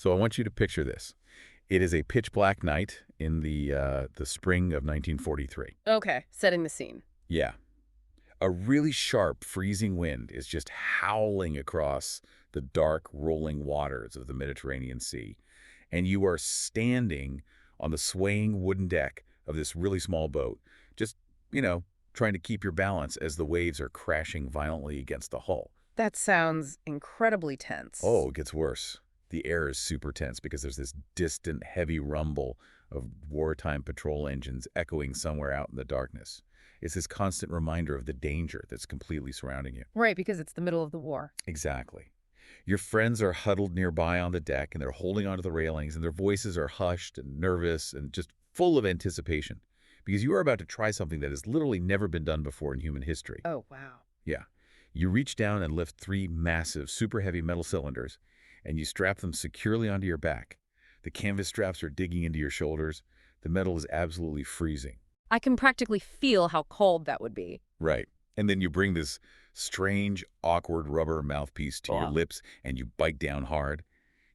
So I want you to picture this. It is a pitch black night in the spring of 1943. Okay, setting the scene. Yeah. A really sharp, freezing wind is just howling across the dark, rolling waters of the Mediterranean Sea. And you are standing on the swaying wooden deck of this really small boat, just, trying to keep your balance as the waves are crashing violently against the hull. That sounds incredibly tense. Oh, it gets worse. The air is super tense because there's this distant, heavy rumble of wartime patrol engines echoing somewhere out in the darkness. It's this constant reminder of the danger that's completely surrounding you. Right, because it's the middle of the war. Exactly. Your friends are huddled nearby on the deck, and they're holding onto the railings, and their voices are hushed and nervous and just full of anticipation because you are about to try something that has literally never been done before in human history. Oh, wow. Yeah. You reach down and lift 3 massive, super heavy metal cylinders, and you strap them securely onto your back. The canvas straps are digging into your shoulders. The metal is absolutely freezing. I can practically feel how cold that would be. Right. And then you bring this strange, awkward rubber mouthpiece to your lips, and you bite down hard.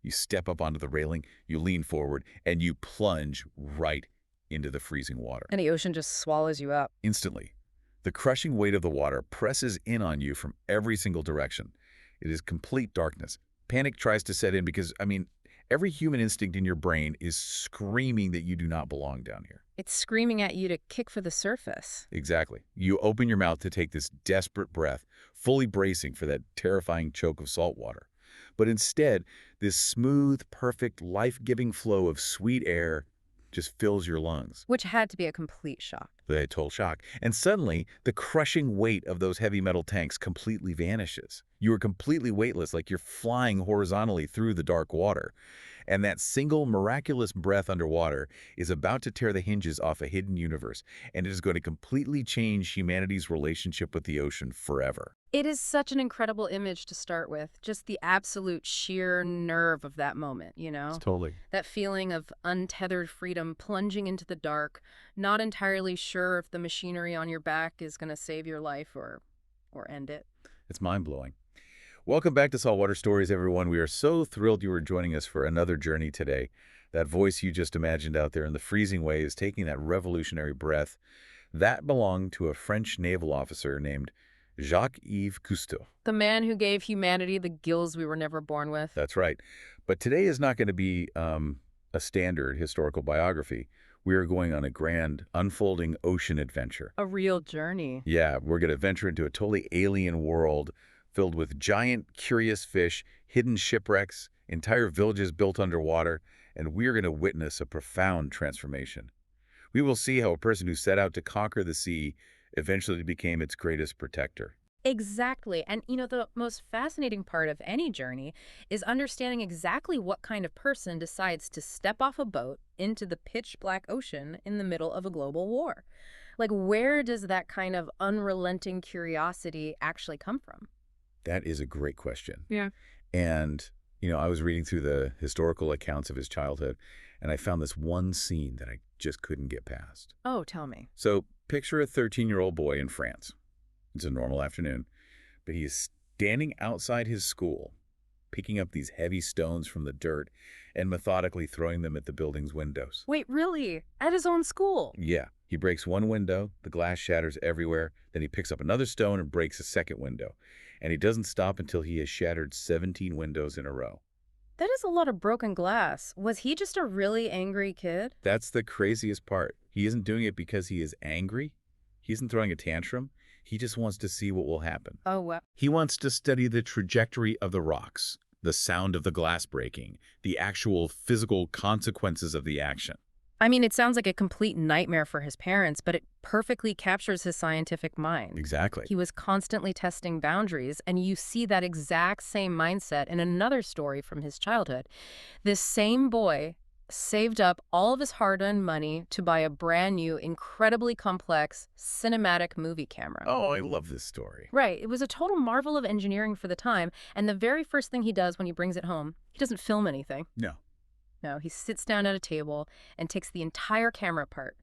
You step up onto the railing, you lean forward, and you plunge right into the freezing water. And the ocean just swallows you up. Instantly. The crushing weight of the water presses in on you from every single direction. It is complete darkness. Panic tries to set in because, every human instinct in your brain is screaming that you do not belong down here. It's screaming at you to kick for the surface. Exactly. You open your mouth to take this desperate breath, fully bracing for that terrifying choke of salt water. But instead, this smooth, perfect, life-giving flow of sweet air just fills your lungs. Which had to be a complete shock. The total shock. And suddenly, the crushing weight of those heavy metal tanks completely vanishes. You are completely weightless, like you're flying horizontally through the dark water. And that single miraculous breath underwater is about to tear the hinges off a hidden universe, and it is going to completely change humanity's relationship with the ocean forever. It is such an incredible image to start with. Just the absolute sheer nerve of that moment, Totally. That feeling of untethered freedom plunging into the dark, not entirely sure if the machinery on your back is going to save your life or end it. It's mind-blowing. Welcome back to Saltwater Stories, everyone. We are so thrilled you are joining us for another journey today. That voice you just imagined out there in the freezing waves, taking that revolutionary breath, that belonged to a French naval officer named Jacques Cousteau. The man who gave humanity the gills we were never born with. That's right. But today is not going to be a standard historical biography. We are going on a grand, unfolding ocean adventure. A real journey. Yeah, we're going to venture into a totally alien world filled with giant, curious fish, hidden shipwrecks, entire villages built underwater, and we're going to witness a profound transformation. We will see how a person who set out to conquer the sea eventually became its greatest protector. Exactly. And, the most fascinating part of any journey is understanding exactly what kind of person decides to step off a boat into the pitch black ocean in the middle of a global war. Like, where does that kind of unrelenting curiosity actually come from? That is a great question. Yeah. And, I was reading through the historical accounts of his childhood, and I found this one scene that I just couldn't get past. Oh, tell me. So picture a 13-year-old boy in France. It's a normal afternoon, but he is standing outside his school, picking up these heavy stones from the dirt and methodically throwing them at the building's windows. Wait, really? At his own school? Yeah. He breaks one window, the glass shatters everywhere, then he picks up another stone and breaks a second window. And he doesn't stop until he has shattered 17 windows in a row. That is a lot of broken glass. Was he just a really angry kid? That's the craziest part. He isn't doing it because he is angry. He isn't throwing a tantrum. He just wants to see what will happen. Oh, wow. He wants to study the trajectory of the rocks, the sound of the glass breaking, the actual physical consequences of the action. I mean, it sounds like a complete nightmare for his parents, but it perfectly captures his scientific mind. Exactly. He was constantly testing boundaries, and you see that exact same mindset in another story from his childhood. This same boy saved up all of his hard-earned money to buy a brand new, incredibly complex cinematic movie camera. Oh, I love this story. Right. It was a total marvel of engineering for the time, and the very first thing he does when he brings it home, he doesn't film anything. No. No, he sits down at a table and takes the entire camera apart.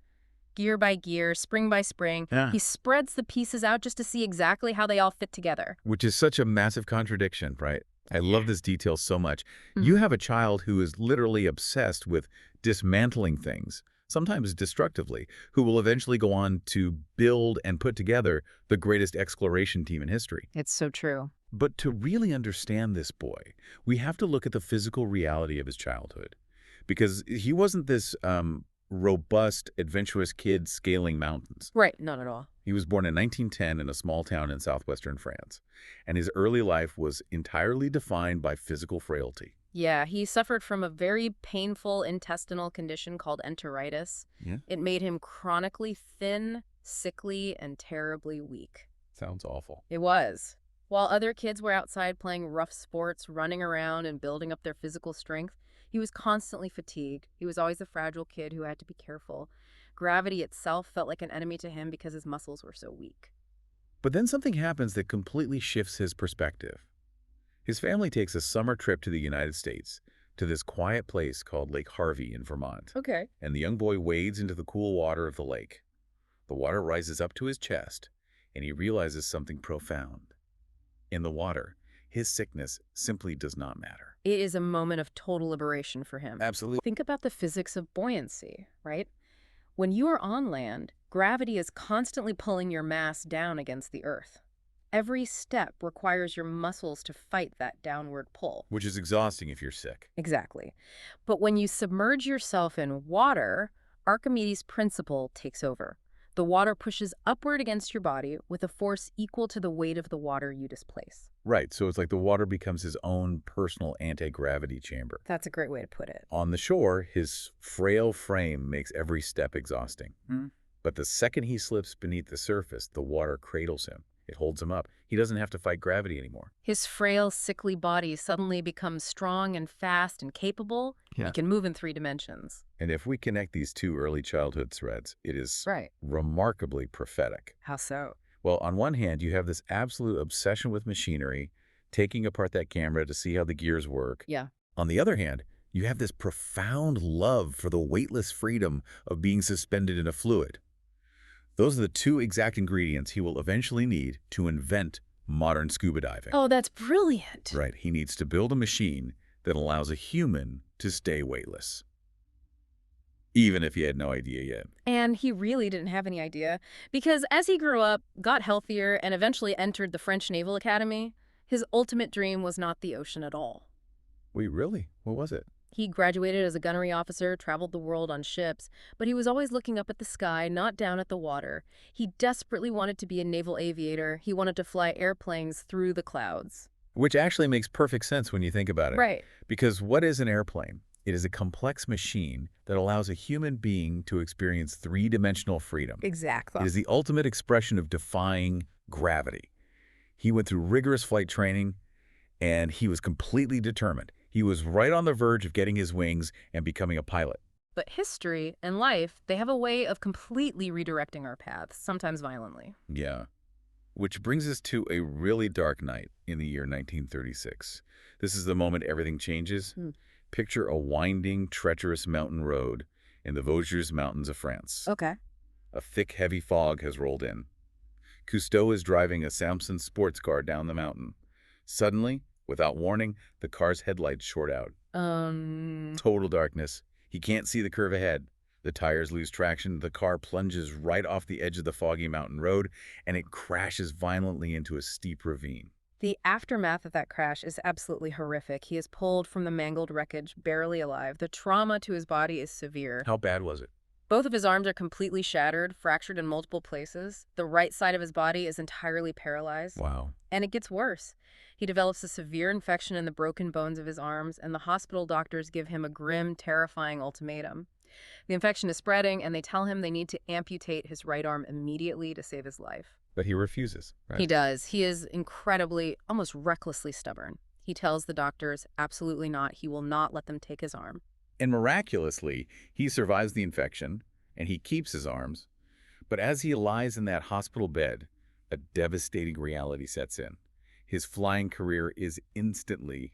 Gear by gear, spring by spring. Yeah. He spreads the pieces out just to see exactly how they all fit together. Which is such a massive contradiction, right? I love this detail so much. You Mhm. have a child who is literally obsessed with dismantling things, sometimes destructively, who will eventually go on to build and put together the greatest exploration team in history. It's so true. But to really understand this boy, we have to look at the physical reality of his childhood. Because he wasn't this robust, adventurous kid scaling mountains. Right, not at all. He was born in 1910 in a small town in southwestern France, and his early life was entirely defined by physical frailty. Yeah, he suffered from a very painful intestinal condition called enteritis. Yeah. It made him chronically thin, sickly, and terribly weak. Sounds awful. It was. While other kids were outside playing rough sports, running around, and building up their physical strength, he was constantly fatigued. He was always a fragile kid who had to be careful. Gravity itself felt like an enemy to him because his muscles were so weak. But then something happens that completely shifts his perspective. His family takes a summer trip to the United States, to this quiet place called Lake Harvey in Vermont, Okay. and the young boy wades into the cool water of the lake. The water rises up to his chest, and he realizes something profound. In the water, his sickness simply does not matter. It is a moment of total liberation for him. Absolutely. Think about the physics of buoyancy, right? When you are on land, gravity is constantly pulling your mass down against the earth. Every step requires your muscles to fight that downward pull. Which is exhausting if you're sick. Exactly. But when you submerge yourself in water, Archimedes' principle takes over. The water pushes upward against your body with a force equal to the weight of the water you displace. Right, so it's like the water becomes his own personal anti-gravity chamber. That's a great way to put it. On the shore, his frail frame makes every step exhausting. But the second he slips beneath the surface, the water cradles him. It holds him up. He doesn't have to fight gravity anymore. His frail, sickly body suddenly becomes strong and fast and capable. Yeah. He can move in 3 dimensions. And if we connect these two early childhood threads, it is Right. remarkably prophetic. How so? Well, on one hand, you have this absolute obsession with machinery, taking apart that camera to see how the gears work. Yeah. On the other hand, you have this profound love for the weightless freedom of being suspended in a fluid. Those are the two exact ingredients he will eventually need to invent modern scuba diving. Oh, that's brilliant. Right, he needs to build a machine that allows a human to stay weightless. Even if he had no idea yet. And he really didn't have any idea, because as he grew up, got healthier, and eventually entered the French Naval Academy, his ultimate dream was not the ocean at all. Wait, really? What was it? He graduated as a gunnery officer, traveled the world on ships, but he was always looking up at the sky, not down at the water. He desperately wanted to be a naval aviator. He wanted to fly airplanes through the clouds. Which actually makes perfect sense when you think about it. Right. Because what is an airplane? It is a complex machine that allows a human being to experience three-dimensional freedom. Exactly. It is the ultimate expression of defying gravity. He went through rigorous flight training, and he was completely determined. He was right on the verge of getting his wings and becoming a pilot. But history and life, they have a way of completely redirecting our paths, sometimes violently. Yeah. Which brings us to a really dark night in the year 1936. This is the moment everything changes. Picture a winding, treacherous mountain road in the Vosges Mountains of France. Okay. A thick, heavy fog has rolled in. Cousteau is driving a Samson sports car down the mountain. Suddenly, without warning, the car's headlights short out. Total darkness. He can't see the curve ahead. The tires lose traction, the car plunges right off the edge of the foggy mountain road, and it crashes violently into a steep ravine. The aftermath of that crash is absolutely horrific. He is pulled from the mangled wreckage, barely alive. The trauma to his body is severe. How bad was it? Both of his arms are completely shattered, fractured in multiple places. The right side of his body is entirely paralyzed. Wow. And it gets worse. He develops a severe infection in the broken bones of his arms, and the hospital doctors give him a grim, terrifying ultimatum. The infection is spreading, and they tell him they need to amputate his right arm immediately to save his life. But he refuses, right? He does. He is incredibly, almost recklessly stubborn. He tells the doctors, absolutely not. He will not let them take his arm. And miraculously, he survives the infection, and he keeps his arms. But as he lies in that hospital bed, a devastating reality sets in. His flying career is instantly,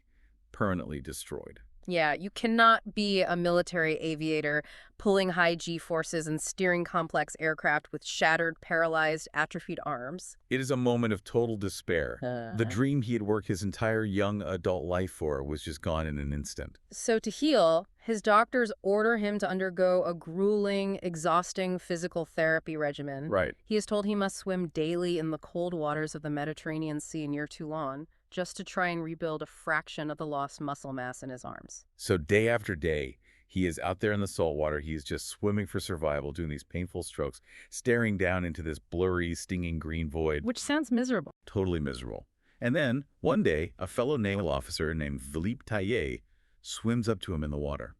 permanently destroyed. Yeah, you cannot be a military aviator pulling high G forces and steering complex aircraft with shattered, paralyzed, atrophied arms. It is a moment of total despair. The Uh, dream he had worked his entire young adult life for was just gone in an instant. So to heal, his doctors order him to undergo a grueling, exhausting physical therapy regimen. Right. He is told he must swim daily in the cold waters of the Mediterranean Sea near Toulon just to try and rebuild a fraction of the lost muscle mass in his arms. So day after day, he is out there in the salt water. He is just swimming for survival, doing these painful strokes, staring down into this blurry, stinging green void. Which sounds miserable. Totally miserable. And then, one day, a fellow naval officer named Philippe Taillet swims up to him in the water.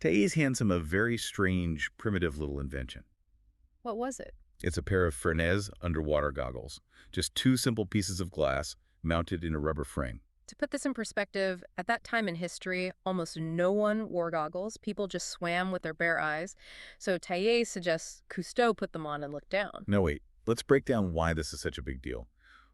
Taillet hands him a very strange, primitive little invention. What was it? It's a pair of Fresnez underwater goggles. Just two simple pieces of glass mounted in a rubber frame. To put this in perspective, at that time in history, almost no one wore goggles. People just swam with their bare eyes. So Taillet suggests Cousteau put them on and look down. No, wait. Let's break down why this is such a big deal.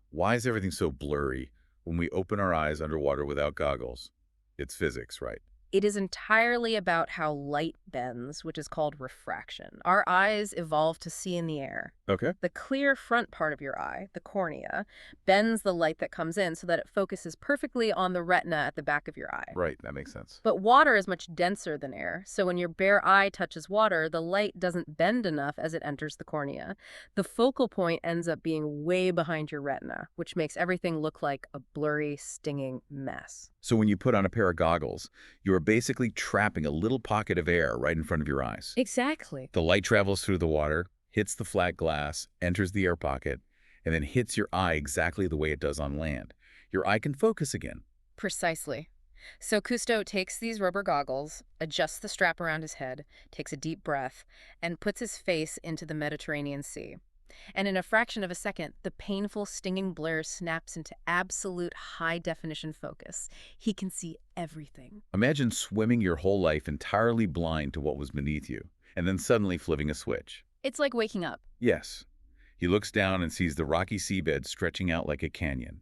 Why is everything so blurry when we open our eyes underwater without goggles? It's physics, right? It is entirely about how light bends, which is called refraction. Our eyes evolved to see in the air. Okay. The clear front part of your eye, the cornea, bends the light that comes in so that it focuses perfectly on the retina at the back of your eye. Right, that makes sense. But water is much denser than air, so when your bare eye touches water, the light doesn't bend enough as it enters the cornea. The focal point ends up being way behind your retina, which makes everything look like a blurry, stinging mess. So when you put on a pair of goggles, you are basically trapping a little pocket of air right in front of your eyes. Exactly. The light travels through the water, hits the flat glass, enters the air pocket, and then hits your eye exactly the way it does on land. Your eye can focus again. Precisely. So Cousteau takes these rubber goggles, adjusts the strap around his head, takes a deep breath, and puts his face into the Mediterranean Sea. And in a fraction of a second, the painful, stinging blur snaps into absolute high-definition focus. He can see everything. Imagine swimming your whole life entirely blind to what was beneath you, and then suddenly flipping a switch. It's like waking up. Yes. He looks down and sees the rocky seabed stretching out like a canyon.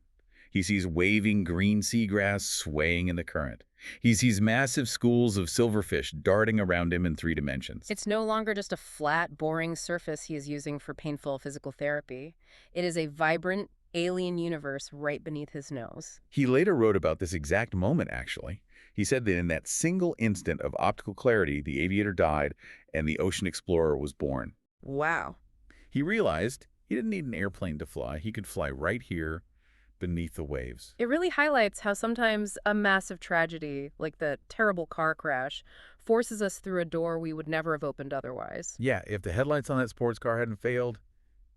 He sees waving green seagrass swaying in the current. He sees massive schools of silverfish darting around him in 3 dimensions. It's no longer just a flat, boring surface he is using for painful physical therapy. It is a vibrant, alien universe right beneath his nose. He later wrote about this exact moment, actually. He said that in that single instant of optical clarity, the aviator died and the ocean explorer was born. Wow. He realized he didn't need an airplane to fly. He could fly right here beneath the waves. It really highlights how sometimes a massive tragedy, like the terrible car crash, forces us through a door we would never have opened otherwise. Yeah, if the headlights on that sports car hadn't failed,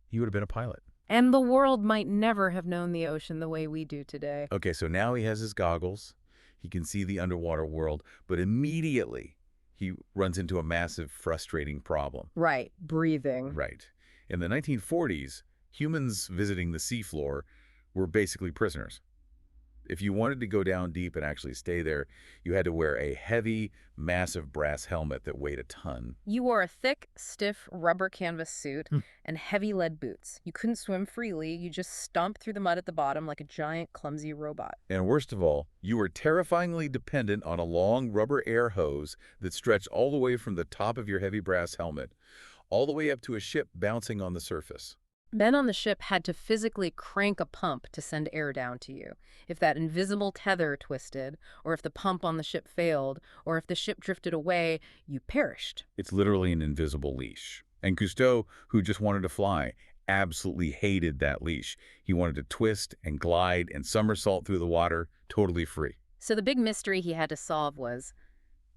he would have been a pilot. And the world might never have known the ocean the way we do today. Okay, so now he has his goggles. He can see the underwater world, but immediately he runs into a massive, frustrating problem. Right, breathing. Right. In the 1940s, humans visiting the seafloor were basically prisoners. If you wanted to go down deep and actually stay there, you had to wear a heavy, massive brass helmet that weighed a ton. You wore a thick, stiff rubber canvas suit and heavy lead boots. You couldn't swim freely. You just stomped through the mud at the bottom like a giant, clumsy robot. And worst of all, you were terrifyingly dependent on a long rubber air hose that stretched all the way from the top of your heavy brass helmet, all the way up to a ship bouncing on the surface. Men on the ship had to physically crank a pump to send air down to you. If that invisible tether twisted, or if the pump on the ship failed, or if the ship drifted away, you perished. It's literally an invisible leash. And Cousteau, who just wanted to fly, absolutely hated that leash. He wanted to twist and glide and somersault through the water, totally free. So the big mystery he had to solve was,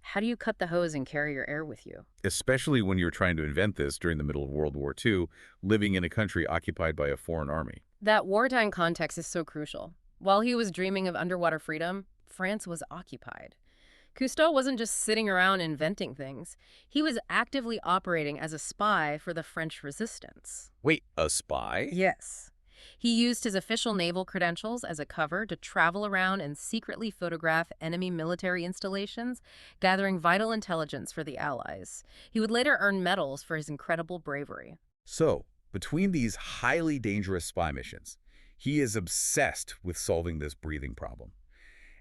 how do you cut the hose and carry your air with you? Especially when you're trying to invent this during the middle of World War II, living in a country occupied by a foreign army. That wartime context is so crucial. While he was dreaming of underwater freedom, France was occupied. Cousteau wasn't just sitting around inventing things. He was actively operating as a spy for the French resistance. Wait, a spy? Yes. He used his official naval credentials as a cover to travel around and secretly photograph enemy military installations, gathering vital intelligence for the Allies. He would later earn medals for his incredible bravery. So, between these highly dangerous spy missions, he is obsessed with solving this breathing problem.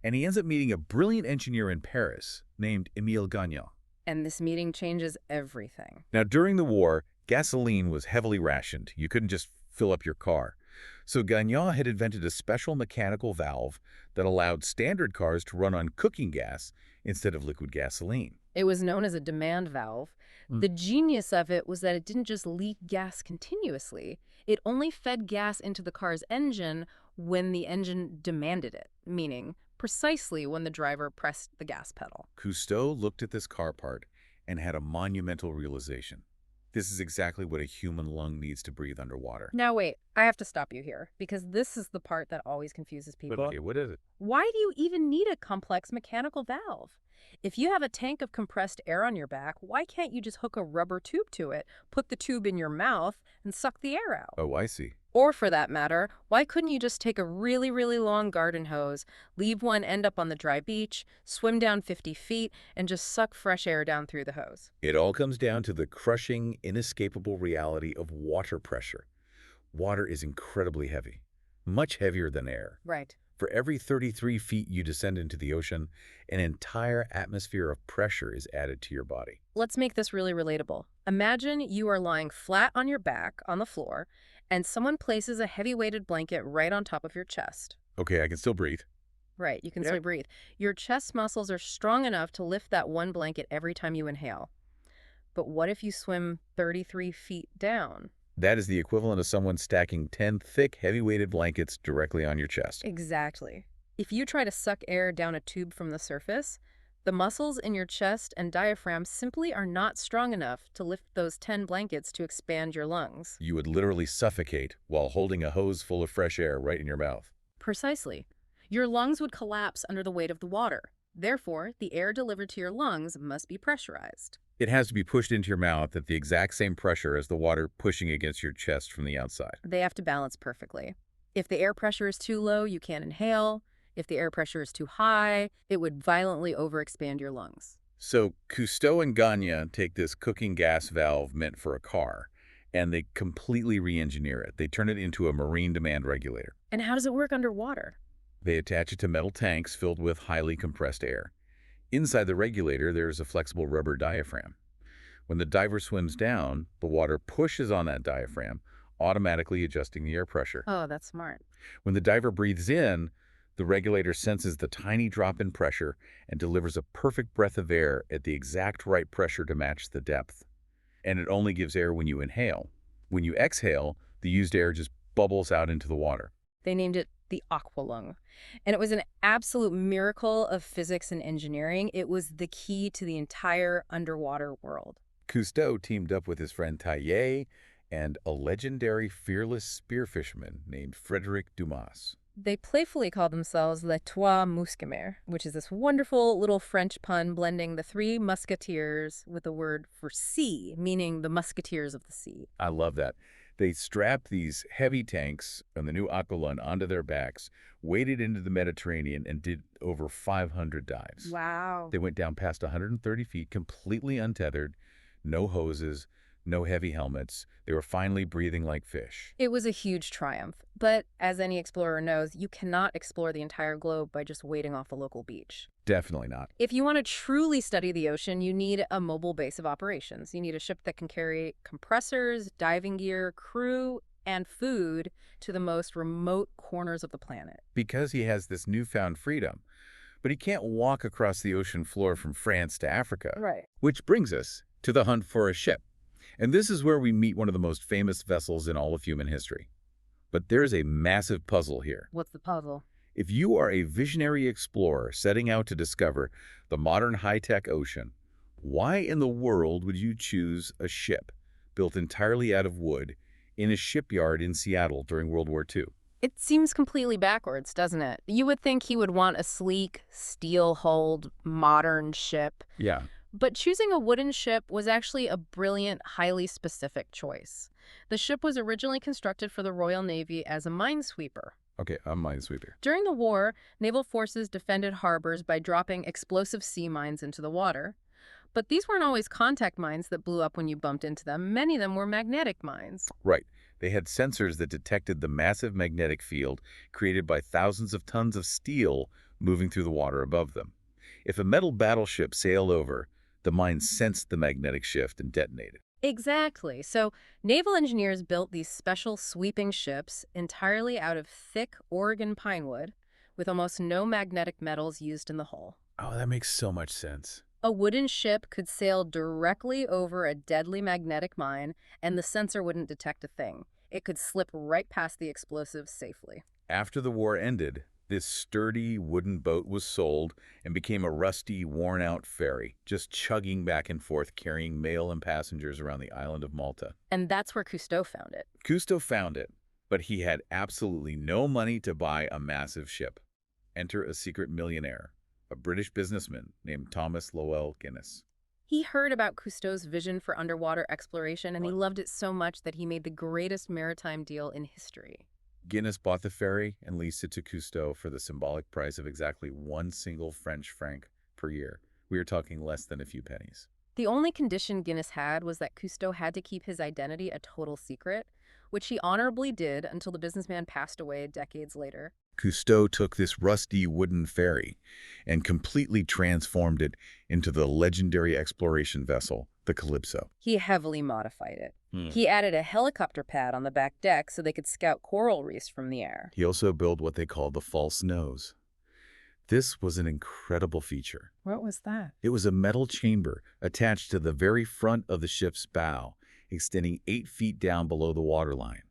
and he ends up meeting a brilliant engineer in Paris named Émile Gagnon. And this meeting changes everything. Now, during the war, gasoline was heavily rationed. You couldn't just fill up your car. So Gagnon had invented a special mechanical valve that allowed standard cars to run on cooking gas instead of liquid gasoline. It was known as a demand valve. The genius of it was that it didn't just leak gas continuously. It only fed gas into the car's engine when the engine demanded it, meaning precisely when the driver pressed the gas pedal. Cousteau looked at this car part and had a monumental realization. This is exactly what a human lung needs to breathe underwater. Now wait, I have to stop you here, because this is the part that always confuses people. Okay, what is it? Why do you even need a complex mechanical valve? If you have a tank of compressed air on your back, why can't you just hook a rubber tube to it, put the tube in your mouth, and suck the air out? Oh, I see. Or for that matter, why couldn't you just take a really, really long garden hose, leave one end up on the dry beach, swim down 50 feet, and just suck fresh air down through the hose? It all comes down to the crushing, inescapable reality of water pressure. Water is incredibly heavy, much heavier than air. Right. For every 33 feet you descend into the ocean, an entire atmosphere of pressure is added to your body. Let's make this really relatable. Imagine you are lying flat on your back on the floor, and someone places a heavy-weighted blanket right on top of your chest. Okay, I can still breathe. Right, you can Yeah. still breathe. Your chest muscles are strong enough to lift that one blanket every time you inhale. But what if you swim 33 feet down? That is the equivalent of someone stacking 10 thick, heavy-weighted blankets directly on your chest. Exactly. If you try to suck air down a tube from the surface, the muscles in your chest and diaphragm simply are not strong enough to lift those 10 blankets to expand your lungs. You would literally suffocate while holding a hose full of fresh air right in your mouth. Precisely. Your lungs would collapse under the weight of the water. Therefore, the air delivered to your lungs must be pressurized. It has to be pushed into your mouth at the exact same pressure as the water pushing against your chest from the outside. They have to balance perfectly. If the air pressure is too low, you can't inhale. If the air pressure is too high, it would violently overexpand your lungs. So Cousteau and Gagnon take this cooking gas valve meant for a car, and they completely re-engineer it. They turn it into a marine demand regulator. And how does it work underwater? They attach it to metal tanks filled with highly compressed air. Inside the regulator, there's a flexible rubber diaphragm. When the diver swims down, the water pushes on that diaphragm, automatically adjusting the air pressure. Oh, that's smart. When the diver breathes in, the regulator senses the tiny drop in pressure and delivers a perfect breath of air at the exact right pressure to match the depth. And it only gives air when you inhale. When you exhale, the used air just bubbles out into the water. They named it the Aqua-Lung. And it was an absolute miracle of physics and engineering. It was the key to the entire underwater world. Cousteau teamed up with his friend Taillet and a legendary fearless spear fisherman named Frédéric Dumas. They playfully called themselves Les Trois Mousquetaires, which is this wonderful little French pun blending the three musketeers with the word for sea, meaning the musketeers of the sea. I love that. They strapped these heavy tanks on the new Aqua-Lung onto their backs, waded into the Mediterranean, and did over 500 dives. Wow. They went down past 130 feet, completely untethered, no hoses, no heavy helmets. They were finally breathing like fish. It was a huge triumph. But as any explorer knows, you cannot explore the entire globe by just wading off a local beach. Definitely not. If you want to truly study the ocean, you need a mobile base of operations. You need a ship that can carry compressors, diving gear, crew, and food to the most remote corners of the planet. Because he has this newfound freedom. But he can't walk across the ocean floor from France to Africa. Right. Which brings us to the hunt for a ship. And this is where we meet one of the most famous vessels in all of human history. But there's a massive puzzle here. What's the puzzle? If you are a visionary explorer setting out to discover the modern high-tech ocean, why in the world would you choose a ship built entirely out of wood in a shipyard in Seattle during World War II? It seems completely backwards, doesn't it? You would think he would want a sleek, steel-hulled, modern ship. Yeah. But choosing a wooden ship was actually a brilliant, highly specific choice. The ship was originally constructed for the Royal Navy as a minesweeper. Okay, I'm minesweeper. During the war, naval forces defended harbors by dropping explosive sea mines into the water. But these weren't always contact mines that blew up when you bumped into them. Many of them were magnetic mines. Right. They had sensors that detected the massive magnetic field created by thousands of tons of steel moving through the water above them. If a metal battleship sailed over, the mine sensed the magnetic shift and detonated. Exactly. So naval engineers built these special sweeping ships entirely out of thick Oregon pine wood with almost no magnetic metals used in the hull. Oh, that makes so much sense. A wooden ship could sail directly over a deadly magnetic mine, and the sensor wouldn't detect a thing. It could slip right past the explosives safely. After the war ended, this sturdy wooden boat was sold and became a rusty, worn-out ferry, just chugging back and forth, carrying mail and passengers around the island of Malta. And that's where Cousteau found it. Cousteau found it, but he had absolutely no money to buy a massive ship. Enter a secret millionaire, a British businessman named Thomas Lowell Guinness. He heard about Cousteau's vision for underwater exploration, and he loved it so much that he made the greatest maritime deal in history. Guinness bought the ferry and leased it to Cousteau for the symbolic price of exactly one single French franc per year. We are talking less than a few pennies. The only condition Guinness had was that Cousteau had to keep his identity a total secret, which he honorably did until the businessman passed away decades later. Cousteau took this rusty wooden ferry and completely transformed it into the legendary exploration vessel, the Calypso. He heavily modified it. He added a helicopter pad on the back deck so they could scout coral reefs from the air. He also built what they call the false nose. This was an incredible feature. What was that? It was a metal chamber attached to the very front of the ship's bow, extending 8 feet down below the waterline.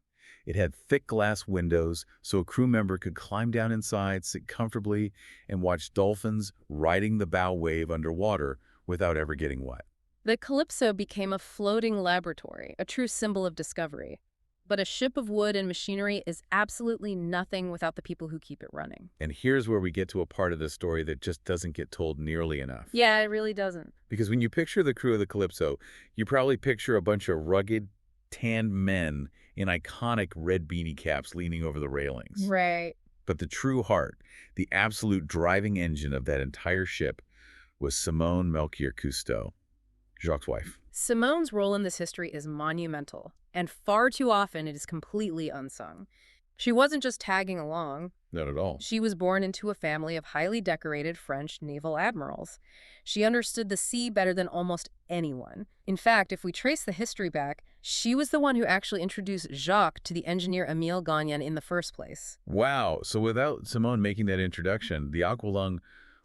It had thick glass windows so a crew member could climb down inside, sit comfortably, and watch dolphins riding the bow wave underwater without ever getting wet. The Calypso became a floating laboratory, a true symbol of discovery. But a ship of wood and machinery is absolutely nothing without the people who keep it running. And here's where we get to a part of the story that just doesn't get told nearly enough. Yeah, it really doesn't. Because when you picture the crew of the Calypso, you probably picture a bunch of rugged, tanned men in iconic red beanie caps leaning over the railings. Right. But the true heart, the absolute driving engine of that entire ship, was Simone Melchior Cousteau, Jacques' wife. Simone's role in this history is monumental, and far too often it is completely unsung. She wasn't just tagging along. Not at all. She was born into a family of highly decorated French naval admirals. She understood the sea better than almost anyone. In fact, if we trace the history back, she was the one who actually introduced Jacques to the engineer Émile Gagnon in the first place. Wow. So without Simone making that introduction, the Aqua-Lung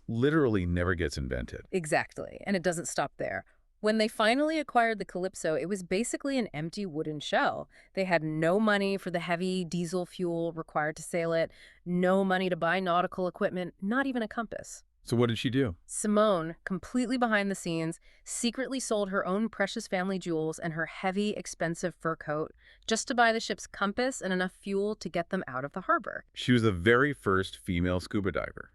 literally never gets invented. Exactly, and it doesn't stop there. When they finally acquired the Calypso, it was basically an empty wooden shell. They had no money for the heavy diesel fuel required to sail it, no money to buy nautical equipment, not even a compass. So what did she do? Simone, completely behind the scenes, secretly sold her own precious family jewels and her heavy, expensive fur coat just to buy the ship's compass and enough fuel to get them out of the harbor. She was the very first female scuba diver.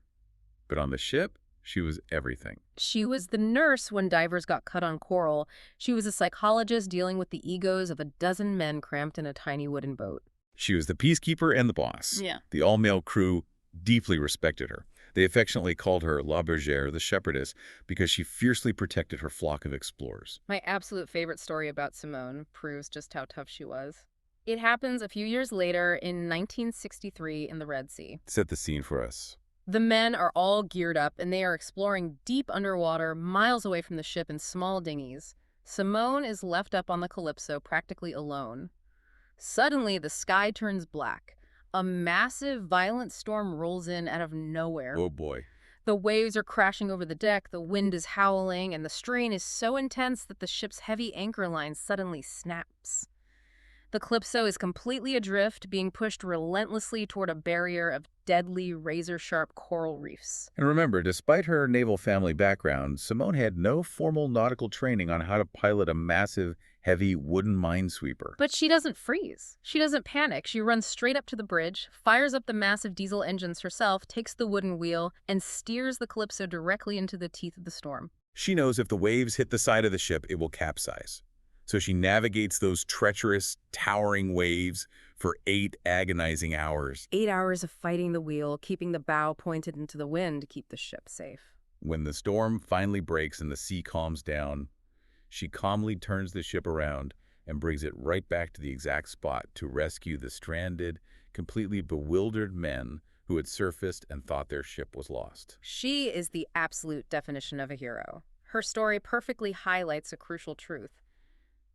But on the ship, she was everything. She was the nurse when divers got cut on coral. She was a psychologist dealing with the egos of a dozen men cramped in a tiny wooden boat. She was the peacekeeper and the boss. Yeah. The all-male crew deeply respected her. They affectionately called her La Bergère, the shepherdess, because she fiercely protected her flock of explorers. My absolute favorite story about Simone proves just how tough she was. It happens a few years later in 1963 in the Red Sea. Set the scene for us. The men are all geared up, and they are exploring deep underwater, miles away from the ship in small dinghies. Simone is left up on the Calypso practically alone. Suddenly, the sky turns black. A massive, violent storm rolls in out of nowhere. Oh boy. The waves are crashing over the deck, the wind is howling, and the strain is so intense that the ship's heavy anchor line suddenly snaps. The Calypso is completely adrift, being pushed relentlessly toward a barrier of deadly, razor-sharp coral reefs. And remember, despite her naval family background, Simone had no formal nautical training on how to pilot a massive, heavy wooden minesweeper. But she doesn't freeze. She doesn't panic. She runs straight up to the bridge, fires up the massive diesel engines herself, takes the wooden wheel, and steers the Calypso directly into the teeth of the storm. She knows if the waves hit the side of the ship, it will capsize. So she navigates those treacherous, towering waves for 8 agonizing hours. 8 hours of fighting the wheel, keeping the bow pointed into the wind to keep the ship safe. When the storm finally breaks and the sea calms down, she calmly turns the ship around and brings it right back to the exact spot to rescue the stranded, completely bewildered men who had surfaced and thought their ship was lost. She is the absolute definition of a hero. Her story perfectly highlights a crucial truth.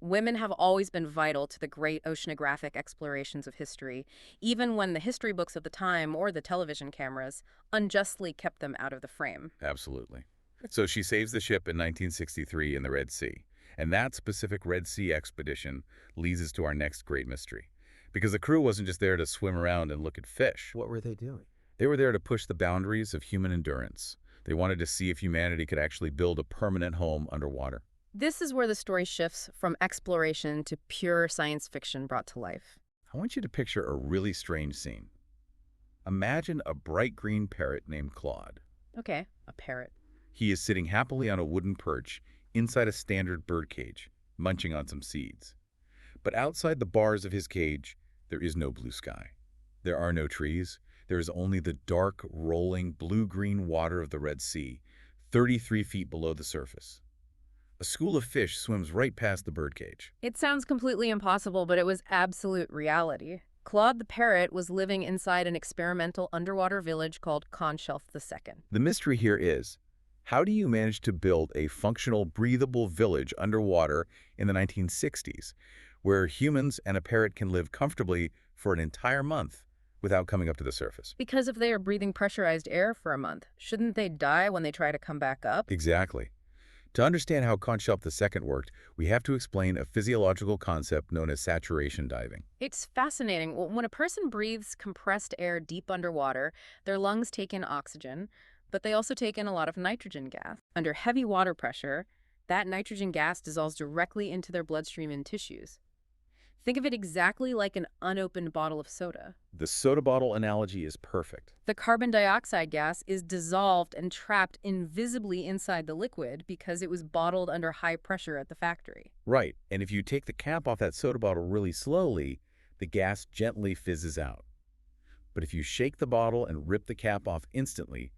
Women have always been vital to the great oceanographic explorations of history, even when the history books of the time or the television cameras unjustly kept them out of the frame. Absolutely. So she saves the ship in 1963 in the Red Sea. And that specific Red Sea expedition leads us to our next great mystery. Because the crew wasn't just there to swim around and look at fish. What were they doing? They were there to push the boundaries of human endurance. They wanted to see if humanity could actually build a permanent home underwater. This is where the story shifts from exploration to pure science fiction brought to life. I want you to picture a really strange scene. Imagine a bright green parrot named Claude. Okay, a parrot. He is sitting happily on a wooden perch inside a standard bird cage, munching on some seeds. But outside the bars of his cage, there is no blue sky. There are no trees. There is only the dark, rolling, blue-green water of the Red Sea, 33 feet below the surface. A school of fish swims right past the birdcage. It sounds completely impossible, but it was absolute reality. Claude the parrot was living inside an experimental underwater village called Conshelf II. The mystery here is, how do you manage to build a functional, breathable village underwater in the 1960s, where humans and a parrot can live comfortably for an entire month without coming up to the surface? Because if they are breathing pressurized air for a month, shouldn't they die when they try to come back up? Exactly. To understand how Conshelf II worked, we have to explain a physiological concept known as saturation diving. It's fascinating. When a person breathes compressed air deep underwater, their lungs take in oxygen, but they also take in a lot of nitrogen gas. Under heavy water pressure, that nitrogen gas dissolves directly into their bloodstream and tissues. Think of it exactly like an unopened bottle of soda. The soda bottle analogy is perfect. The carbon dioxide gas is dissolved and trapped invisibly inside the liquid because it was bottled under high pressure at the factory. Right, and if you take the cap off that soda bottle really slowly, the gas gently fizzes out. But if you shake the bottle and rip the cap off instantly,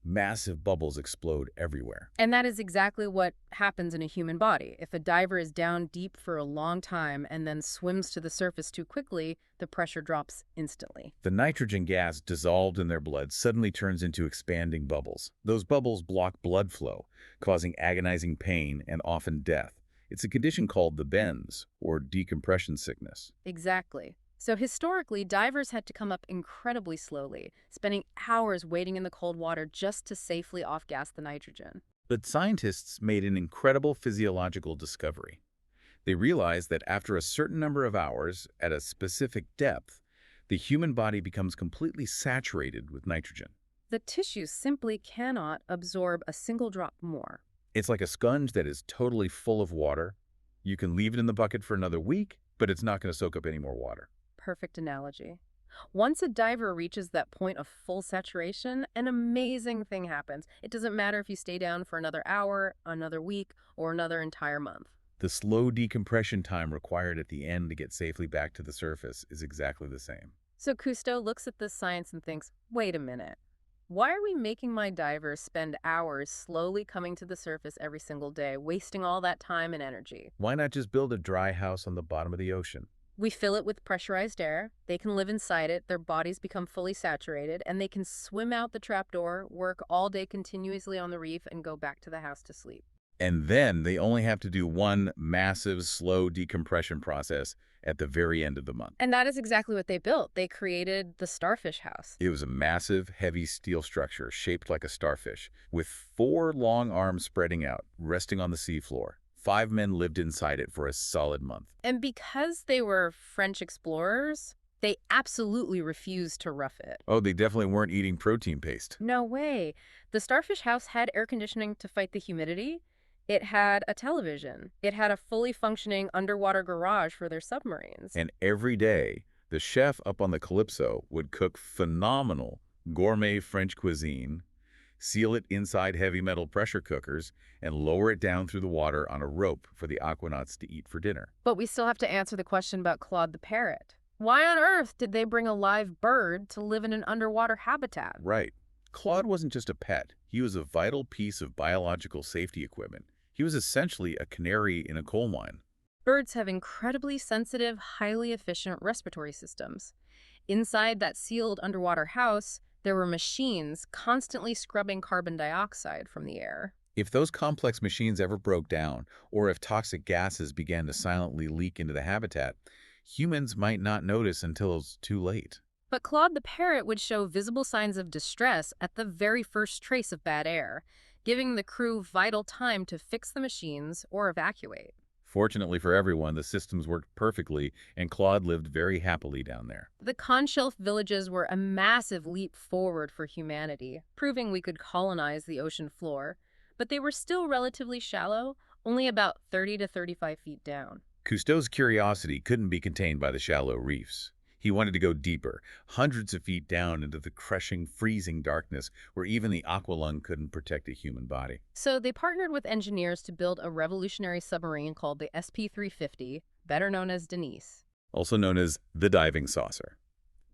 massive bubbles explode everywhere. And that is exactly what happens in a human body. If a diver is down deep for a long time and then swims to the surface too quickly, the pressure drops instantly. The nitrogen gas dissolved in their blood suddenly turns into expanding bubbles. Those bubbles block blood flow, causing agonizing pain and often death. It's a condition called the bends, or decompression sickness. Exactly. So historically, divers had to come up incredibly slowly, spending hours waiting in the cold water just to safely off-gas the nitrogen. But scientists made an incredible physiological discovery. They realized that after a certain number of hours at a specific depth, the human body becomes completely saturated with nitrogen. The tissues simply cannot absorb a single drop more. It's like a sponge that is totally full of water. You can leave it in the bucket for another week, but it's not going to soak up any more water. Perfect analogy. Once a diver reaches that point of full saturation, an amazing thing happens. It doesn't matter if you stay down for another hour, another week, or another entire month. The slow decompression time required at the end to get safely back to the surface is exactly the same. So Cousteau looks at this science and thinks, wait a minute. Why are we making my divers spend hours slowly coming to the surface every single day, wasting all that time and energy? Why not just build a dry house on the bottom of the ocean? We fill it with pressurized air, they can live inside it, their bodies become fully saturated, and they can swim out the trapdoor, work all day continuously on the reef, and go back to the house to sleep. And then they only have to do one massive, slow decompression process at the very end of the month. And that is exactly what they built. They created the starfish house. It was a massive, heavy steel structure shaped like a starfish, with 4 long arms spreading out, resting on the seafloor. 5 men lived inside it for a solid month. And because they were French explorers, they absolutely refused to rough it. Oh, they definitely weren't eating protein paste. No way. The starfish house had air conditioning to fight the humidity. It had a television. It had a fully functioning underwater garage for their submarines. And every day, the chef up on the Calypso would cook phenomenal gourmet French cuisine, seal it inside heavy metal pressure cookers, and lower it down through the water on a rope for the aquanauts to eat for dinner. But we still have to answer the question about Claude the parrot. Why on earth did they bring a live bird to live in an underwater habitat? Right. Claude wasn't just a pet. He was a vital piece of biological safety equipment. He was essentially a canary in a coal mine. Birds have incredibly sensitive, highly efficient respiratory systems. Inside that sealed underwater house, There were machines constantly scrubbing carbon dioxide from the air. If those complex machines ever broke down, or if toxic gases began to silently leak into the habitat, humans might not notice until it's too late. But Claude the parrot would show visible signs of distress at the very first trace of bad air, giving the crew vital time to fix the machines or evacuate. Fortunately for everyone, the systems worked perfectly, and Claude lived very happily down there. The Conshelf villages were a massive leap forward for humanity, proving we could colonize the ocean floor. But they were still relatively shallow, only about 30 to 35 feet down. Cousteau's curiosity couldn't be contained by the shallow reefs. He wanted to go deeper, hundreds of feet down into the crushing, freezing darkness where even the Aqua-Lung couldn't protect a human body. So they partnered with engineers to build a revolutionary submarine called the SP-350, better known as Denise. Also known as the diving saucer.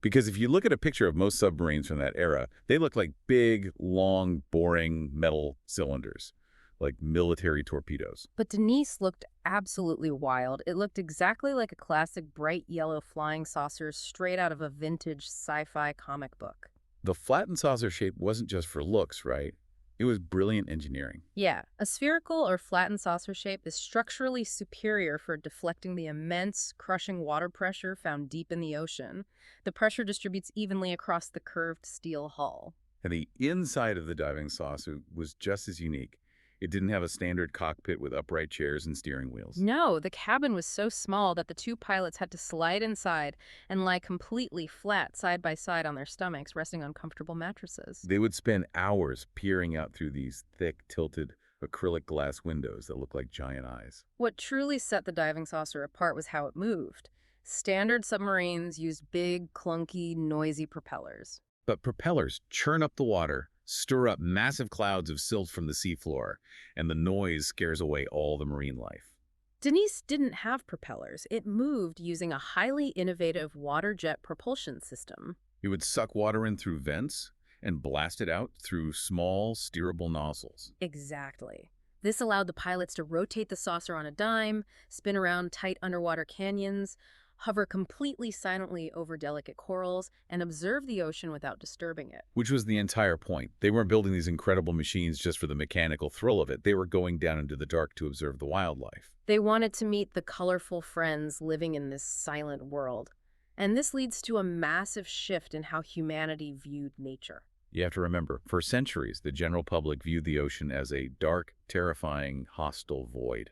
Because if you look at a picture of most submarines from that era, they look like big, long, boring metal cylinders, like military torpedoes. But Denise looked absolutely wild. It looked exactly like a classic bright yellow flying saucer straight out of a vintage sci-fi comic book. The flattened saucer shape wasn't just for looks, right? It was brilliant engineering. Yeah, a spherical or flattened saucer shape is structurally superior for deflecting the immense, crushing water pressure found deep in the ocean. The pressure distributes evenly across the curved steel hull. And the inside of the diving saucer was just as unique. It didn't have a standard cockpit with upright chairs and steering wheels. No, the cabin was so small that the two pilots had to slide inside and lie completely flat side by side on their stomachs, resting on comfortable mattresses. They would spend hours peering out through these thick, tilted acrylic glass windows that looked like giant eyes. What truly set the diving saucer apart was how it moved. Standard submarines used big, clunky, noisy propellers. But propellers churn up the water, stir up massive clouds of silt from the seafloor, and the noise scares away all the marine life. Denise didn't have propellers. It moved using a highly innovative water jet propulsion system. It would suck water in through vents and blast it out through small, steerable nozzles. Exactly. This allowed the pilots to rotate the saucer on a dime, spin around tight underwater canyons, hover completely silently over delicate corals, and observe the ocean without disturbing it. Which was the entire point. They weren't building these incredible machines just for the mechanical thrill of it. They were going down into the dark to observe the wildlife. They wanted to meet the colorful friends living in this silent world. And this leads to a massive shift in how humanity viewed nature. You have to remember, for centuries, the general public viewed the ocean as a dark, terrifying, hostile void.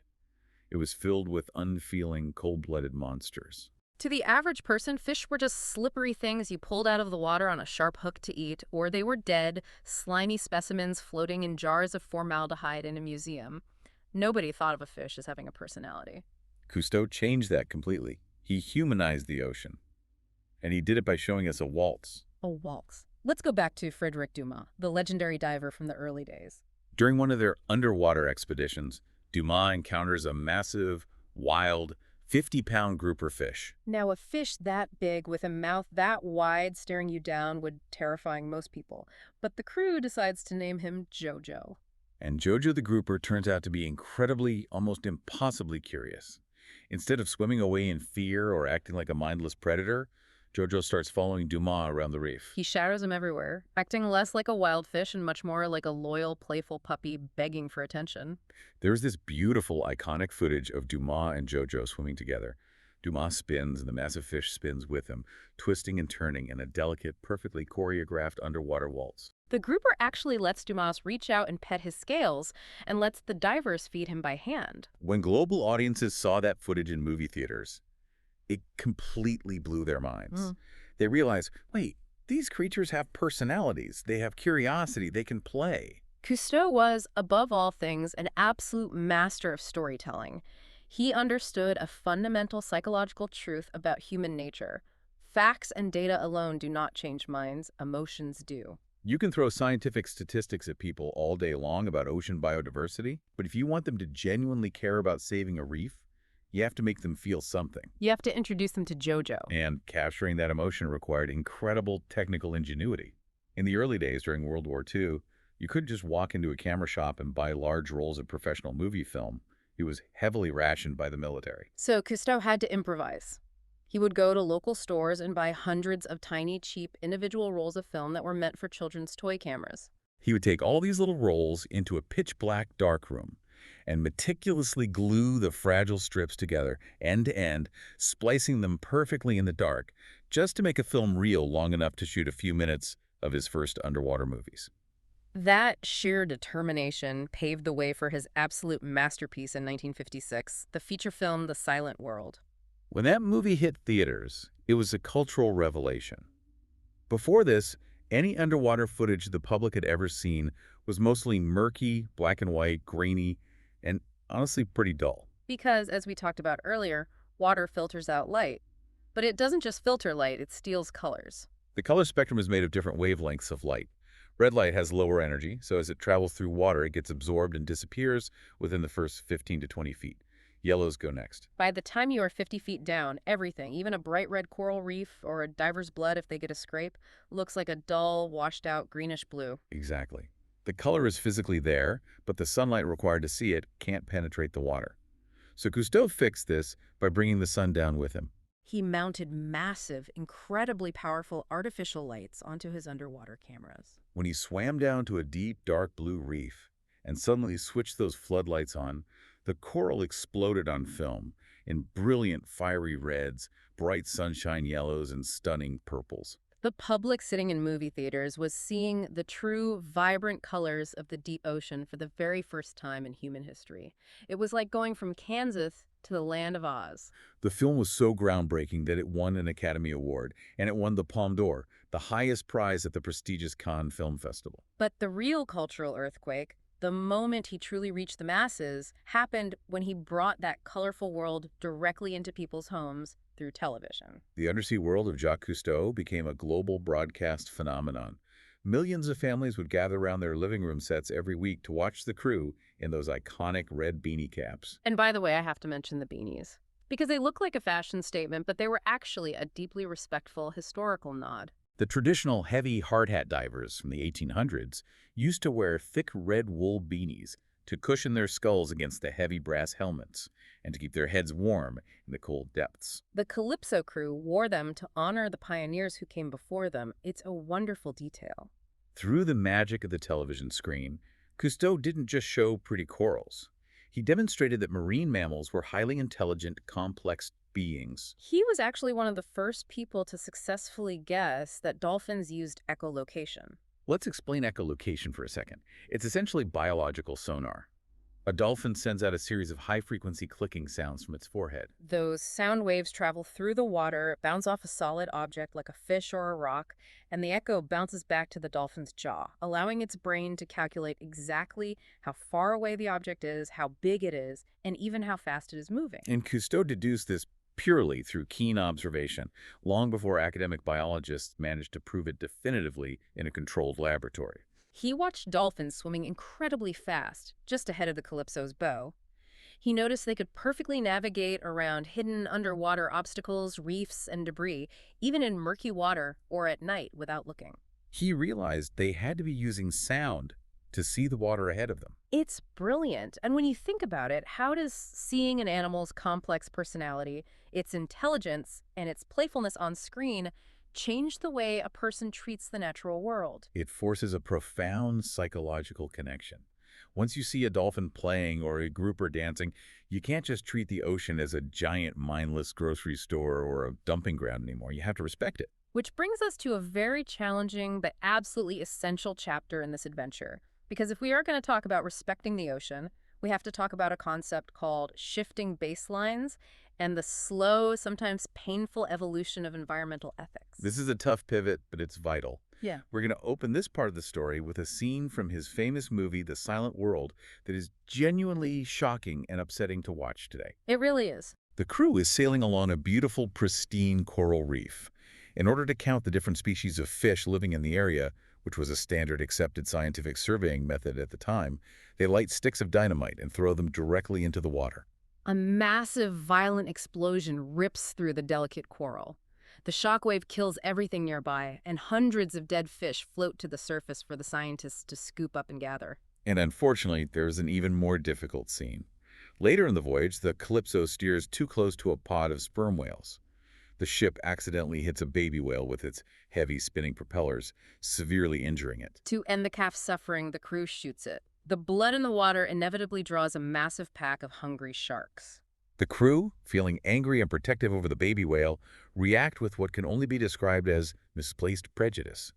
It was filled with unfeeling, cold-blooded monsters. To the average person, fish were just slippery things you pulled out of the water on a sharp hook to eat, or they were dead, slimy specimens floating in jars of formaldehyde in a museum. Nobody thought of a fish as having a personality. Cousteau changed that completely. He humanized the ocean. And he did it by showing us a waltz. A waltz. Let's go back to Frédéric Dumas, the legendary diver from the early days. During one of their underwater expeditions, Dumas encounters a massive, wild, 50-pound grouper fish. Now, a fish that big with a mouth that wide staring you down would terrifying most people. But the crew decides to name him Jojo. And Jojo the grouper turns out to be incredibly, almost impossibly curious. Instead of swimming away in fear or acting like a mindless predator, Jojo starts following Dumas around the reef. He shadows him everywhere, acting less like a wild fish and much more like a loyal, playful puppy begging for attention. There's this beautiful, iconic footage of Dumas and Jojo swimming together. Dumas spins, and the massive fish spins with him, twisting and turning in a delicate, perfectly choreographed underwater waltz. The grouper actually lets Dumas reach out and pet his scales and lets the divers feed him by hand. When global audiences saw that footage in movie theaters, it completely blew their minds. They realized, wait, these creatures have personalities, they have curiosity, they can play. Cousteau was, above all things, an absolute master of storytelling. He understood a fundamental psychological truth about human nature. Facts and data alone do not change minds, emotions do. You can throw scientific statistics at people all day long about ocean biodiversity, but if you want them to genuinely care about saving a reef, you have to make them feel something. You have to introduce them to Jojo. And capturing that emotion required incredible technical ingenuity. In the early days during World War II, you couldn't just walk into a camera shop and buy large rolls of professional movie film. It was heavily rationed by the military. So Cousteau had to improvise. He would go to local stores and buy hundreds of tiny, cheap, individual rolls of film that were meant for children's toy cameras. He would take all these little rolls into a pitch-black dark room and meticulously glue the fragile strips together end to end, splicing them perfectly in the dark, just to make a film reel long enough to shoot a few minutes of his first underwater movies. That sheer determination paved the way for his absolute masterpiece in 1956, the feature film The Silent World. When that movie hit theaters, it was a cultural revelation. Before this, any underwater footage the public had ever seen was mostly murky, black and white, grainy, and honestly pretty dull. Because, as we talked about earlier, water filters out light. But it doesn't just filter light, it steals colors. The color spectrum is made of different wavelengths of light. Red light has lower energy, so as it travels through water, it gets absorbed and disappears within the first 15 to 20 feet. Yellows go next. By the time you are 50 feet down, everything, even a bright red coral reef or a diver's blood if they get a scrape, looks like a dull, washed-out greenish blue. Exactly. The color is physically there, but the sunlight required to see it can't penetrate the water. So Cousteau fixed this by bringing the sun down with him. He mounted massive, incredibly powerful artificial lights onto his underwater cameras. When he swam down to a deep, dark blue reef and suddenly switched those floodlights on, the coral exploded on film in brilliant fiery reds, bright sunshine yellows, and stunning purples. The public sitting in movie theaters was seeing the true, vibrant colors of the deep ocean for the very first time in human history. It was like going from Kansas to the land of Oz. The film was so groundbreaking that it won an Academy Award, and it won the Palme d'Or, the highest prize at the prestigious Cannes Film Festival. But the real cultural earthquake, the moment he truly reached the masses, happened when he brought that colorful world directly into people's homes through television. The undersea world of Jacques Cousteau became a global broadcast phenomenon. Millions of families would gather around their living room sets every week to watch the crew in those iconic red beanie caps. And by the way, I have to mention the beanies. Because they look like a fashion statement, but they were actually a deeply respectful historical nod. The traditional heavy hard hat divers from the 1800s used to wear thick red wool beanies to cushion their skulls against the heavy brass helmets and to keep their heads warm in the cold depths. The Calypso crew wore them to honor the pioneers who came before them. It's a wonderful detail. Through the magic of the television screen, Cousteau didn't just show pretty corals. He demonstrated that marine mammals were highly intelligent, complex beings. He was actually one of the first people to successfully guess that dolphins used echolocation. Let's explain echolocation for a second. It's essentially biological sonar. A dolphin sends out a series of high-frequency clicking sounds from its forehead. Those sound waves travel through the water, bounce off a solid object like a fish or a rock, and the echo bounces back to the dolphin's jaw, allowing its brain to calculate exactly how far away the object is, how big it is, and even how fast it is moving. And Cousteau deduced this purely through keen observation, long before academic biologists managed to prove it definitively in a controlled laboratory. He watched dolphins swimming incredibly fast, just ahead of the Calypso's bow. He noticed they could perfectly navigate around hidden underwater obstacles, reefs, and debris, even in murky water or at night without looking. He realized they had to be using sound to see the water ahead of them. It's brilliant. And when you think about it, how does seeing an animal's complex personality, its intelligence, and its playfulness on screen change the way a person treats the natural world? It forces a profound psychological connection. Once you see a dolphin playing or a grouper dancing, you can't just treat the ocean as a giant mindless grocery store or a dumping ground anymore. You have to respect it. Which brings us to a very challenging but absolutely essential chapter in this adventure. Because if we are going to talk about respecting the ocean, we have to talk about a concept called shifting baselines and the slow, sometimes painful evolution of environmental ethics. This is a tough pivot, but it's vital. Yeah. We're going to open this part of the story with a scene from his famous movie, The Silent World, that is genuinely shocking and upsetting to watch today. It really is. The crew is sailing along a beautiful, pristine coral reef. In order to count the different species of fish living in the area, which was a standard accepted scientific surveying method at the time, they light sticks of dynamite and throw them directly into the water. A massive, violent explosion rips through the delicate coral. The shockwave kills everything nearby, and hundreds of dead fish float to the surface for the scientists to scoop up and gather. And unfortunately, there's an even more difficult scene. Later in the voyage, the Calypso steers too close to a pod of sperm whales. The ship accidentally hits a baby whale with its heavy spinning propellers, severely injuring it. To end the calf's suffering, the crew shoots it. The blood in the water inevitably draws a massive pack of hungry sharks. The crew, feeling angry and protective over the baby whale, react with what can only be described as misplaced prejudice.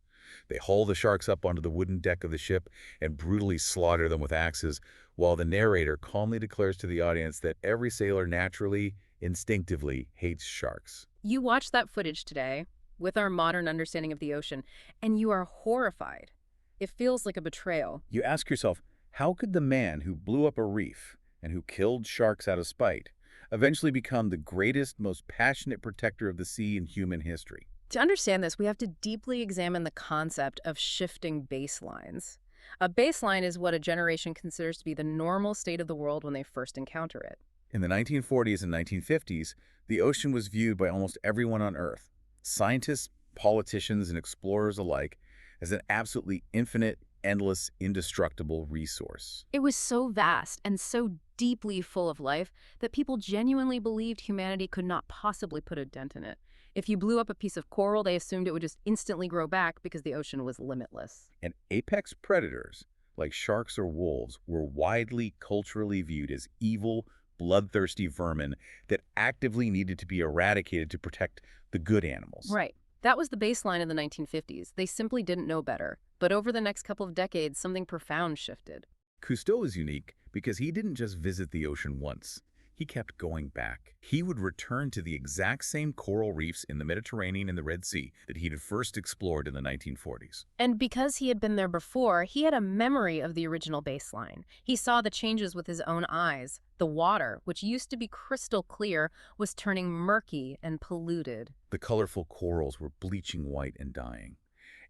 They haul the sharks up onto the wooden deck of the ship and brutally slaughter them with axes, while the narrator calmly declares to the audience that every sailor naturally, instinctively hates sharks. You watch that footage today, with our modern understanding of the ocean, and you are horrified. It feels like a betrayal. You ask yourself, how could the man who blew up a reef and who killed sharks out of spite eventually become the greatest, most passionate protector of the sea in human history? To understand this, we have to deeply examine the concept of shifting baselines. A baseline is what a generation considers to be the normal state of the world when they first encounter it. In the 1940s and 1950s, the ocean was viewed by almost everyone on Earth, scientists, politicians, and explorers alike, as an absolutely infinite, endless, indestructible resource. It was so vast and so deeply full of life that people genuinely believed humanity could not possibly put a dent in it. If you blew up a piece of coral, they assumed it would just instantly grow back because the ocean was limitless. And apex predators, like sharks or wolves, were widely culturally viewed as evil, bloodthirsty vermin that actively needed to be eradicated to protect the good animals. Right. That was the baseline in the 1950s. They simply didn't know better. But over the next couple of decades, something profound shifted. Cousteau is unique because he didn't just visit the ocean once. He kept going back. He would return to the exact same coral reefs in the Mediterranean and the Red Sea that he had first explored in the 1940s. And because he had been there before, he had a memory of the original baseline. He saw the changes with his own eyes. The water, which used to be crystal clear, was turning murky and polluted. The colorful corals were bleaching white and dying,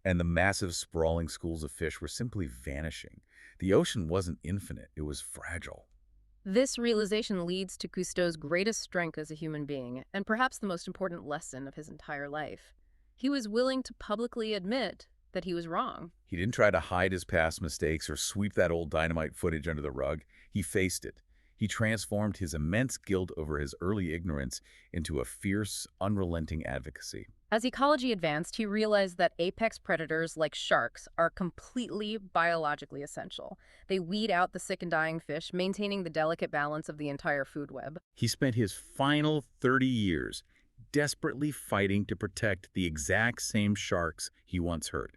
and the massive sprawling schools of fish were simply vanishing. The ocean wasn't infinite, it was fragile. This realization leads to Cousteau's greatest strength as a human being, and perhaps the most important lesson of his entire life. He was willing to publicly admit that he was wrong. He didn't try to hide his past mistakes or sweep that old dynamite footage under the rug. He faced it. He transformed his immense guilt over his early ignorance into a fierce, unrelenting advocacy. As ecology advanced, he realized that apex predators like sharks are completely biologically essential. They weed out the sick and dying fish, maintaining the delicate balance of the entire food web. He spent his final 30 years desperately fighting to protect the exact same sharks he once hurt.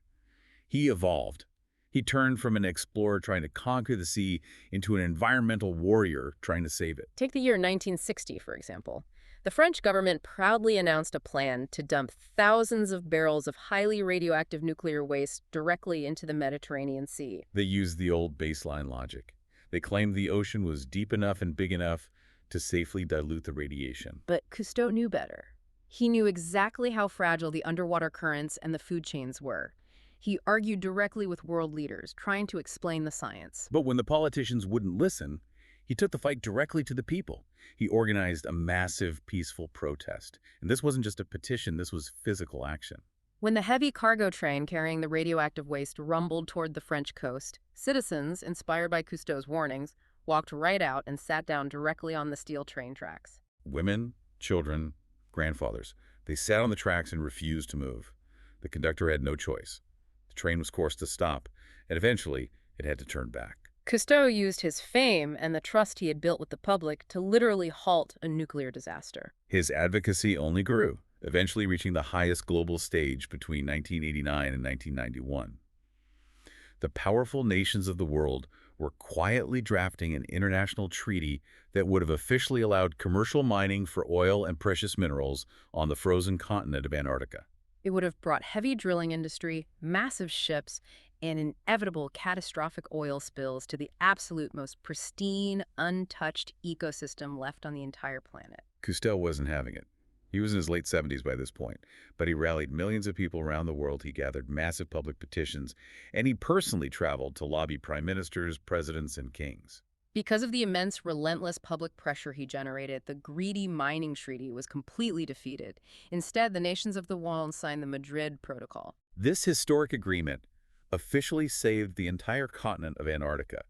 He evolved. He turned from an explorer trying to conquer the sea into an environmental warrior trying to save it. Take the year 1960, for example. The French government proudly announced a plan to dump thousands of barrels of highly radioactive nuclear waste directly into the Mediterranean Sea. They used the old baseline logic. They claimed the ocean was deep enough and big enough to safely dilute the radiation. But Cousteau knew better. He knew exactly how fragile the underwater currents and the food chains were. He argued directly with world leaders, trying to explain the science. But when the politicians wouldn't listen, he took the fight directly to the people. He organized a massive, peaceful protest. And this wasn't just a petition, this was physical action. When the heavy cargo train carrying the radioactive waste rumbled toward the French coast, citizens, inspired by Cousteau's warnings, walked right out and sat down directly on the steel train tracks. Women, children, grandfathers, they sat on the tracks and refused to move. The conductor had no choice. The train was forced to stop, and eventually it had to turn back. Cousteau used his fame and the trust he had built with the public to literally halt a nuclear disaster. His advocacy only grew, eventually reaching the highest global stage between 1989 and 1991. The powerful nations of the world were quietly drafting an international treaty that would have officially allowed commercial mining for oil and precious minerals on the frozen continent of Antarctica. It would have brought heavy drilling industry, massive ships, and inevitable catastrophic oil spills to the absolute most pristine, untouched ecosystem left on the entire planet. Cousteau wasn't having it. He was in his late 70s by this point, but he rallied millions of people around the world. He gathered massive public petitions, and he personally traveled to lobby prime ministers, presidents, and kings. Because of the immense, relentless public pressure he generated, the greedy mining treaty was completely defeated. Instead, the nations of the world signed the Madrid Protocol. This historic agreement officially saved the entire continent of Antarctica,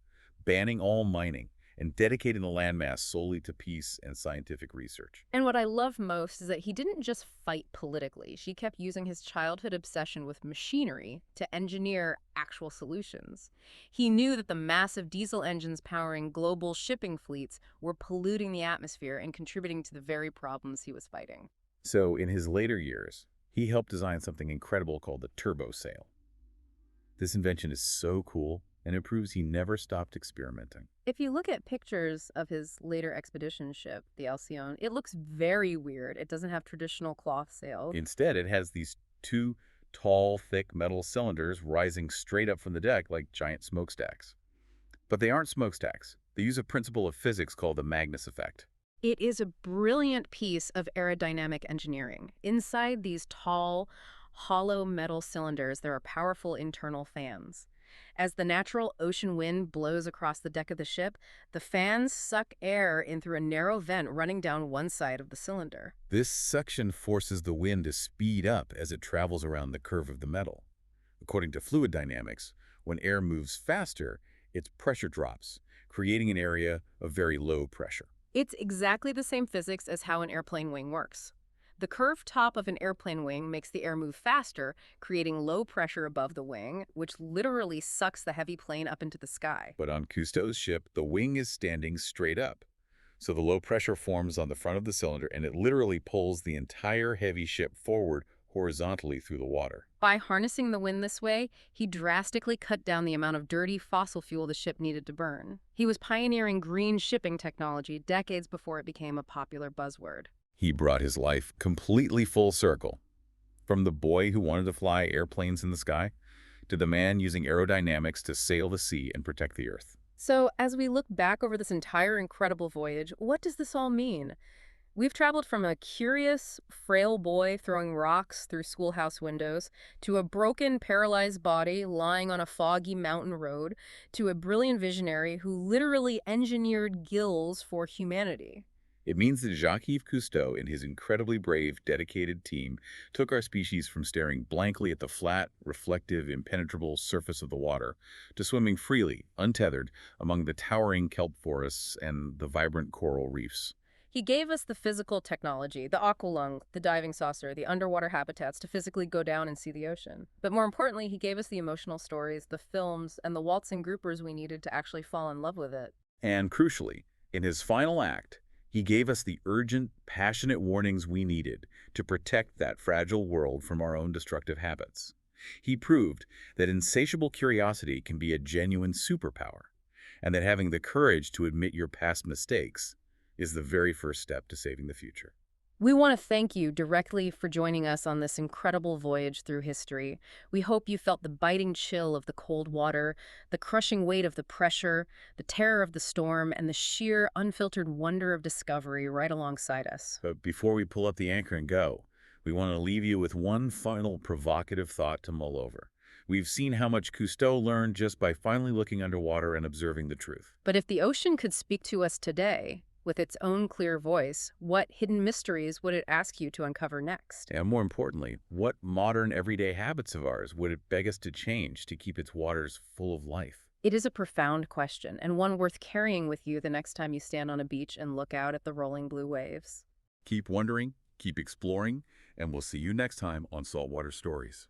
banning all mining and dedicating the landmass solely to peace and scientific research. And what I love most is that he didn't just fight politically. She kept using his childhood obsession with machinery to engineer actual solutions. He knew that the massive diesel engines powering global shipping fleets were polluting the atmosphere and contributing to the very problems he was fighting. So in his later years, he helped design something incredible called the turbo sail. This invention is so cool, and it proves he never stopped experimenting. If you look at pictures of his later expedition ship, the Alcyon, it looks very weird. It doesn't have traditional cloth sails. Instead, it has these two tall, thick metal cylinders rising straight up from the deck like giant smokestacks. But they aren't smokestacks. They use a principle of physics called the Magnus effect. It is a brilliant piece of aerodynamic engineering. Inside these tall, hollow metal cylinders, there are powerful internal fans. As the natural ocean wind blows across the deck of the ship, the fans suck air in through a narrow vent running down one side of the cylinder. This suction forces the wind to speed up as it travels around the curve of the metal. According to fluid dynamics, when air moves faster, its pressure drops, creating an area of very low pressure. It's exactly the same physics as how an airplane wing works. The curved top of an airplane wing makes the air move faster, creating low pressure above the wing, which literally sucks the heavy plane up into the sky. But on Cousteau's ship, the wing is standing straight up. So the low pressure forms on the front of the cylinder, and it literally pulls the entire heavy ship forward horizontally through the water. By harnessing the wind this way, he drastically cut down the amount of dirty fossil fuel the ship needed to burn. He was pioneering green shipping technology decades before it became a popular buzzword. He brought his life completely full circle. From the boy who wanted to fly airplanes in the sky, to the man using aerodynamics to sail the sea and protect the Earth. So, as we look back over this entire incredible voyage, what does this all mean? We've traveled from a curious, frail boy throwing rocks through schoolhouse windows, to a broken, paralyzed body lying on a foggy mountain road, to a brilliant visionary who literally engineered gills for humanity. It means that Jacques Cousteau and his incredibly brave, dedicated team took our species from staring blankly at the flat, reflective, impenetrable surface of the water to swimming freely, untethered, among the towering kelp forests and the vibrant coral reefs. He gave us the physical technology, the Aqua-Lung, the diving saucer, the underwater habitats to physically go down and see the ocean. But more importantly, he gave us the emotional stories, the films, and the waltzing groupers we needed to actually fall in love with it. And crucially, in his final act, he gave us the urgent, passionate warnings we needed to protect that fragile world from our own destructive habits. He proved that insatiable curiosity can be a genuine superpower, and that having the courage to admit your past mistakes is the very first step to saving the future. We want to thank you directly for joining us on this incredible voyage through history. We hope you felt the biting chill of the cold water, the crushing weight of the pressure, the terror of the storm, and the sheer, unfiltered wonder of discovery right alongside us. But before we pull up the anchor and go, we want to leave you with one final provocative thought to mull over. We've seen how much Cousteau learned just by finally looking underwater and observing the truth. But if the ocean could speak to us today, with its own clear voice, what hidden mysteries would it ask you to uncover next? And more importantly, what modern everyday habits of ours would it beg us to change to keep its waters full of life? It is a profound question, and one worth carrying with you the next time you stand on a beach and look out at the rolling blue waves. Keep wondering, keep exploring, and we'll see you next time on Saltwater Stories.